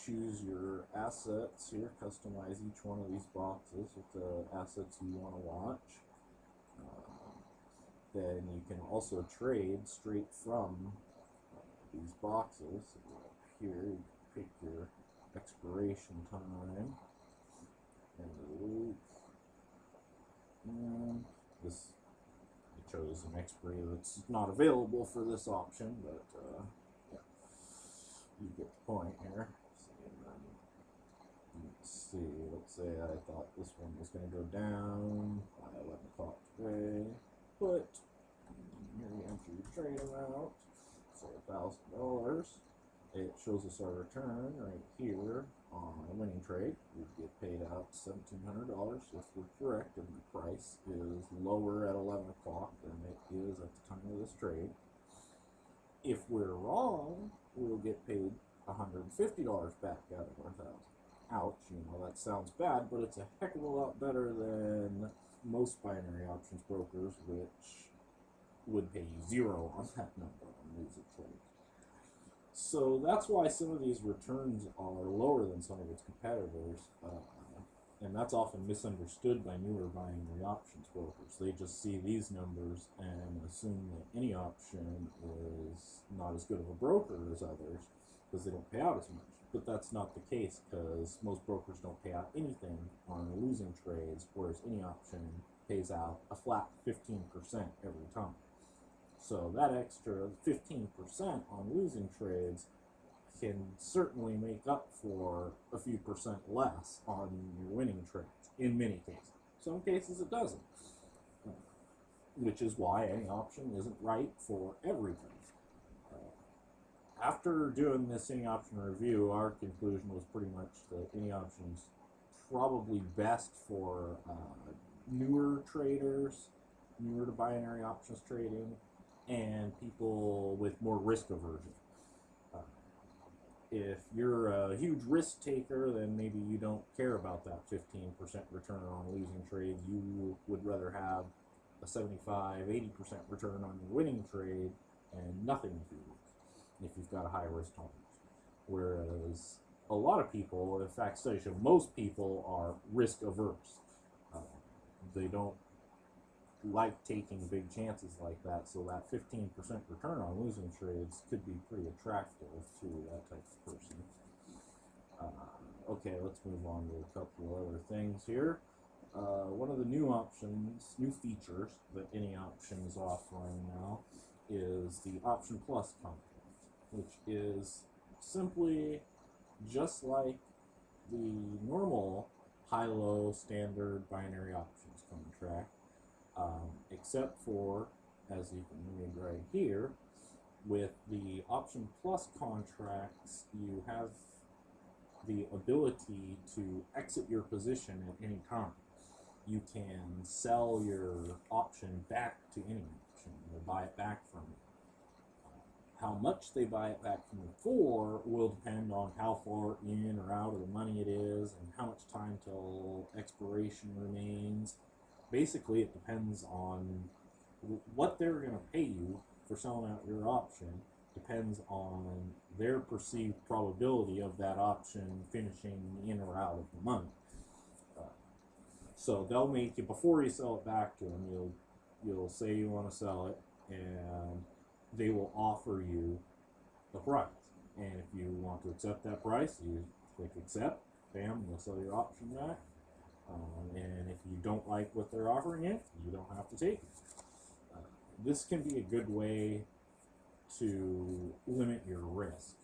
choose your assets here, customize each one of these boxes with the assets you want to watch. Then you can also trade straight from these boxes. Here, you pick your expiration time and the week. And this it shows an expiry that's not available for this option, but yeah, you get the point here. Let's see, let's say I thought this one was going to go down by 11 o'clock today, but here you enter your trade amount, say $1,000. It shows us our return right here on a winning trade. We get paid out $1,700 if we're correct and the price is lower at 11 o'clock than it is at the time of this trade. If we're wrong, we'll get paid $150 back out of our $1,000. Ouch, you know, that sounds bad, but it's a heck of a lot better than most binary options brokers, which would pay you zero on that number on losing trades. So that's why some of these returns are lower than some of its competitors, and that's often misunderstood by newer binary options brokers. They just see these numbers and assume that Anyoption is not as good of a broker as others because they don't pay out as much. But that's not the case, because most brokers don't pay out anything on losing trades, whereas Anyoption pays out a flat 15% every time. So that extra 15% on losing trades can certainly make up for a few percent less on your winning trades, in many cases. Some cases it doesn't, which is why Anyoption isn't right for everything. After doing this Anyoption review, our conclusion was pretty much that Anyoption's probably best for newer traders, newer to binary options trading, and people with more risk aversion. If you're a huge risk taker, then maybe you don't care about that 15% return on losing trades. You would rather have a 75-80% return on your winning trade and nothing if you lose, if you've got a high risk tolerance. Whereas a lot of people, in fact, studies show most people are risk averse. They don't like taking big chances like that, so that 15% return on losing trades could be pretty attractive to that type of person. Okay, let's move on to a couple of other things here. One of the new features that Anyoption is offering now is the Option Plus contract, which is simply just like the normal high-low standard binary options contract, except for, as you can read right here, with the Option Plus contracts, you have the ability to exit your position at any time. You can sell your option back to Anyoption or buy it back from you. How much they buy it back from you for will depend on how far in or out of the money it is and how much time till expiration remains. Basically, it depends on what they're going to pay you for selling out your option. Depends on their perceived probability of that option finishing in or out of the money. So they'll make you, before you sell it back to them, you'll say you want to sell it, and they will offer you a price. And if you want to accept that price, you click accept, bam, they'll sell your option back. And if you don't like what they're offering you don't have to take it. This can be a good way to limit your risk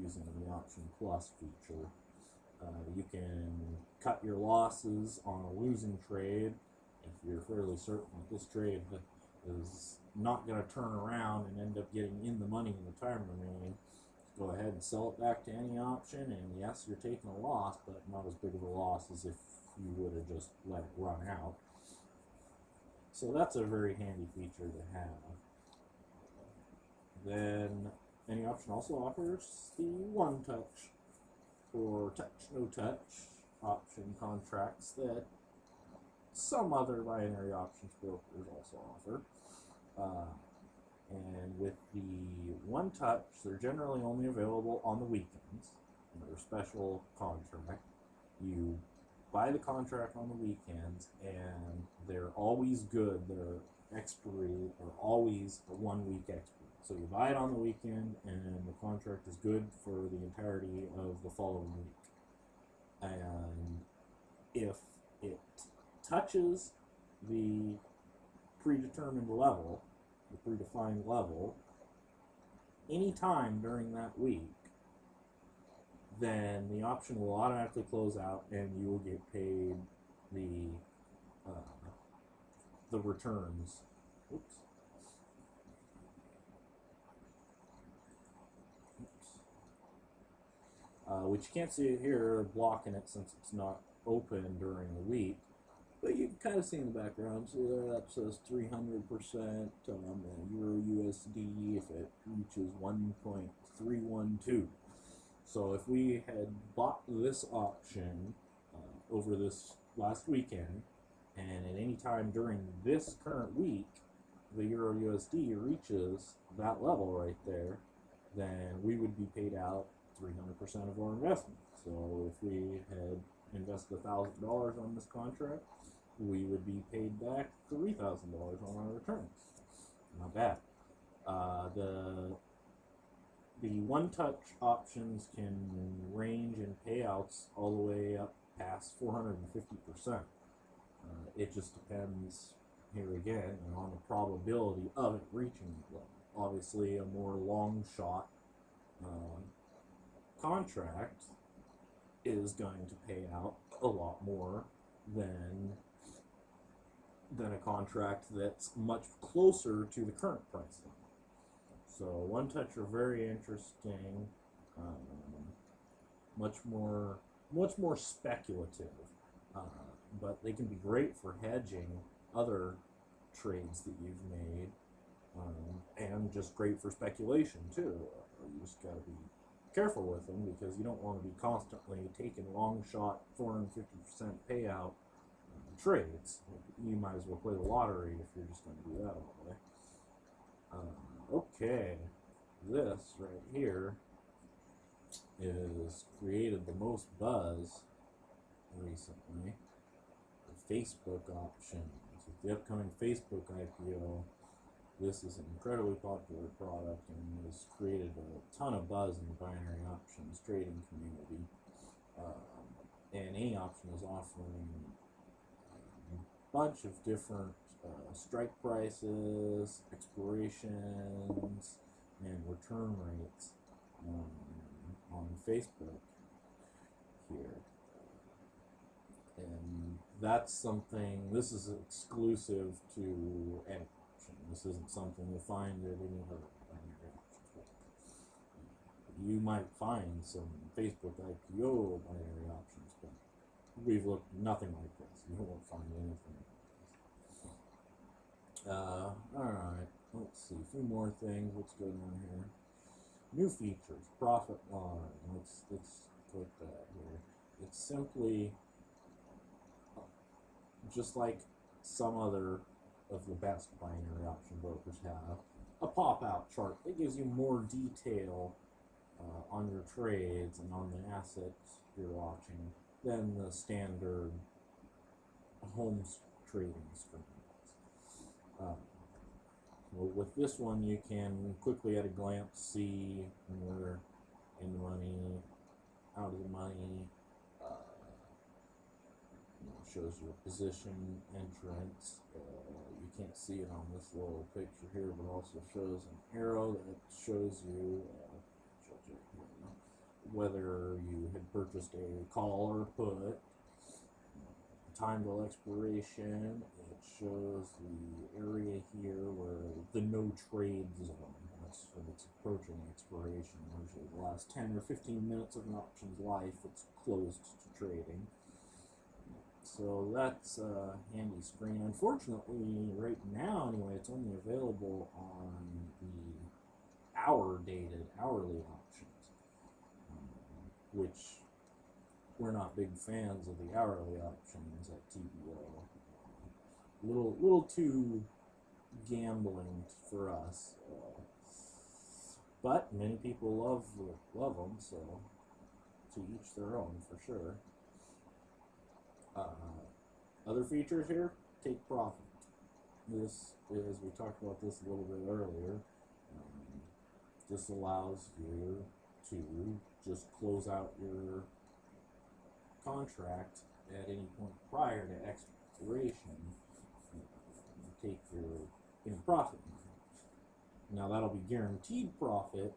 using the Option Plus feature. You can cut your losses on a losing trade if you're fairly certain that this trade is not going to turn around and end up getting in the money in the time remaining. Go ahead and sell it back to Anyoption, and yes, you're taking a loss, but not as big of a loss as if you would have just let it run out. So that's a very handy feature to have. Then Anyoption also offers the one-touch or touch-no-touch option contracts that some other binary options brokers also offer. And with the one touch, they're generally only available on the weekends. Another special contract. You buy the contract on the weekends, and they're always good. Their expiry are always a 1 week expiry. So you buy it on the weekend, and the contract is good for the entirety of the following week. And if it touches the predetermined level, the predefined level, anytime during that week, then the option will automatically close out, and you will get paid the returns. Oops. Which you can't see it here, blocking it since it's not open during the week. But you can kind of see in the background. See there, that says 300% on the Euro USD if it reaches 1.312. So if we had bought this option over this last weekend, and at any time during this current week, the Euro USD reaches that level right there, then we would be paid out 300% of our investment. So if we had invested $1,000 on this contract, we would be paid back $3,000 on our returns. Not bad. The one-touch options can range in payouts all the way up past 450%. It just depends, here again, on the probability of it reaching that level. Obviously, a more long shot contract is going to pay out a lot more than a contract that's much closer to the current price level. So one touch are very interesting, much more speculative, but they can be great for hedging other trades that you've made, and just great for speculation too. You just got to be careful with them, because you don't want to be constantly taking long shot 450% payout trades. You might as well play the lottery if you're just going to do that all the way. Okay, this right here is created the most buzz recently. The Facebook options. With the upcoming Facebook IPO, this is an incredibly popular product and has created a ton of buzz in the binary options trading community. And Anyoption is offering a bunch of different strike prices, expirations, and return rates on Facebook here. And that's something, this is exclusive to Anyoption. This isn't something you'll find at any other binary options. You might find some Facebook IPO binary options, but we've looked nothing like this. You won't find anything. Alright, let's see, a few more things. What's going on here? New features, profit line. Let's put that here. It's simply just like some other of the best binary option brokers have, a pop-out chart that gives you more detail on your trades and on the assets you're watching than the standard home trading screen. Well, with this one, you can quickly at a glance see when you're in the money, out of the money. Shows your position entrance. You can't see it on this little picture here, but also shows an arrow that shows you, whether you had purchased a call or put, time till expiration. It shows the area here where the no trade zone. That's when it's approaching expiration. Usually the last 10 or 15 minutes of an option's life, it's closed to trading. So that's a handy screen. Unfortunately, right now anyway, it's only available on the hourly options, which we're not big fans of the hourly options at TBO. Little too gambling for us, but many people love them. So to each their own for sure. Other features here, take profit. This is, we talked about this a little bit earlier. This allows you to just close out your contract at any point prior to expiration. Take your in profit. Now that'll be guaranteed profit,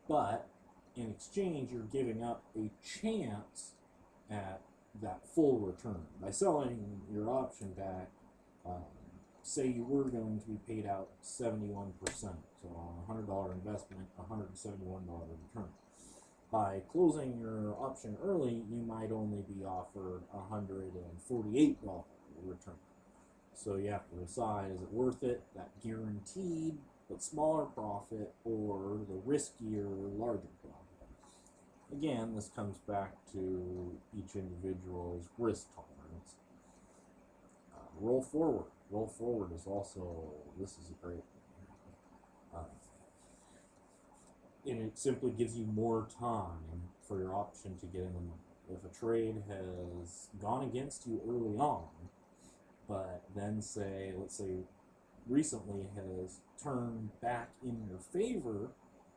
but in exchange you're giving up a chance at that full return. By selling your option back, say you were going to be paid out 71%, so on a $100 investment, $171 return. By closing your option early, you might only be offered $148 return. So you have to decide, is it worth it, that guaranteed but smaller profit, or the riskier, larger profit? Again, this comes back to each individual's risk tolerance. Roll forward. Roll forward is also, this is a great thing. And it simply gives you more time for your option to get in the money. If a trade has gone against you early on, but then say, let's say recently has turned back in your favor,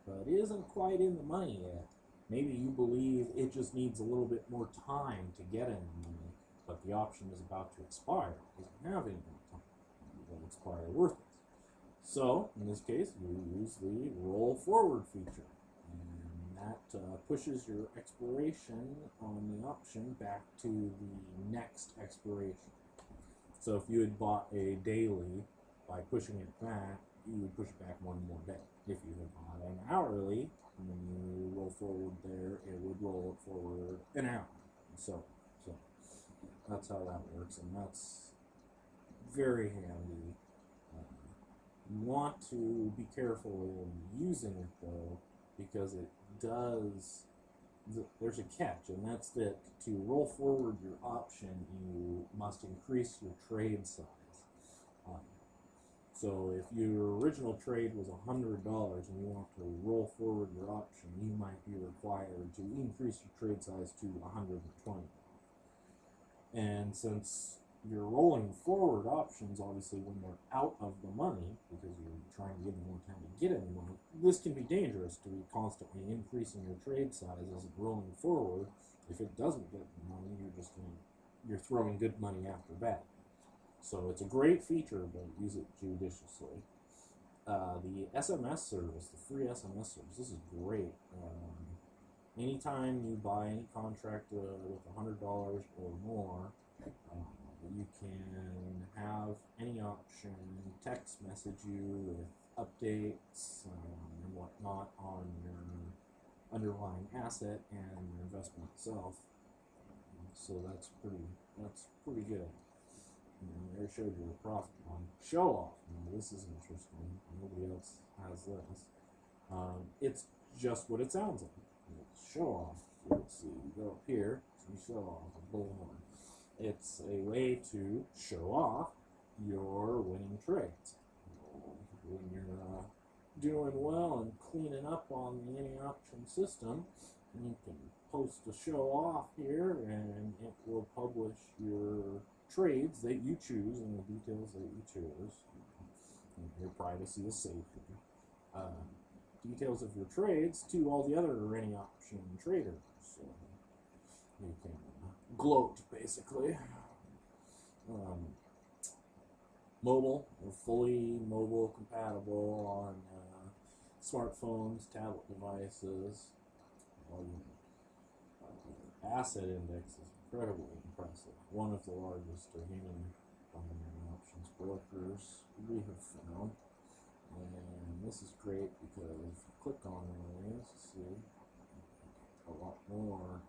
but isn't quite in the money yet, maybe you believe it just needs a little bit more time to get in the money, but the option is about to expire. It doesn't have any more time. It will expire worthless. So, in this case, you use the roll forward feature, and that pushes your expiration on the option back to the next expiration. So if you had bought a daily, by pushing it back, you would push it back one more day. If you had bought an hourly, when you roll forward there, it would roll it forward an hour. So that's how that works, and that's very handy. You want to be careful in using it though, because it does, there's a catch, and that's that to roll forward your option, you must increase your trade size. So if your original trade was $100 and you want to roll forward your option, you might be required to increase your trade size to $120. And since you're rolling forward options, obviously when they're out of the money, because you're trying to give them more time to get in the money, this can be dangerous to be constantly increasing your trade size as it's rolling forward. If it doesn't get the money, you're throwing good money after bad. So it's a great feature, but use it judiciously. The SMS service, the free SMS service, this is great. Anytime you buy any contract with $100 or more, you can have Anyoption text message you with updates and whatnot on your underlying asset and your investment itself. So that's pretty good. And there showed you the profit one. Show off. Now, this is interesting. Nobody else has this. It's just what it sounds like. It's show off. Let's see. You go up here. You show off a bullhorn. It's a way to show off your winning trades. When you're doing well and cleaning up on the Anyoption system, you can post a show off here, and it will publish your trades that you choose and the details that you choose. And your privacy is safe here. Details of your trades to all the other Anyoption traders. So you can gloat, basically. Mobile, or fully mobile compatible on smartphones, tablet devices. Asset index is incredibly impressive. One of the largest remaining options brokers we have found. And this is great because if you click on these, see a lot more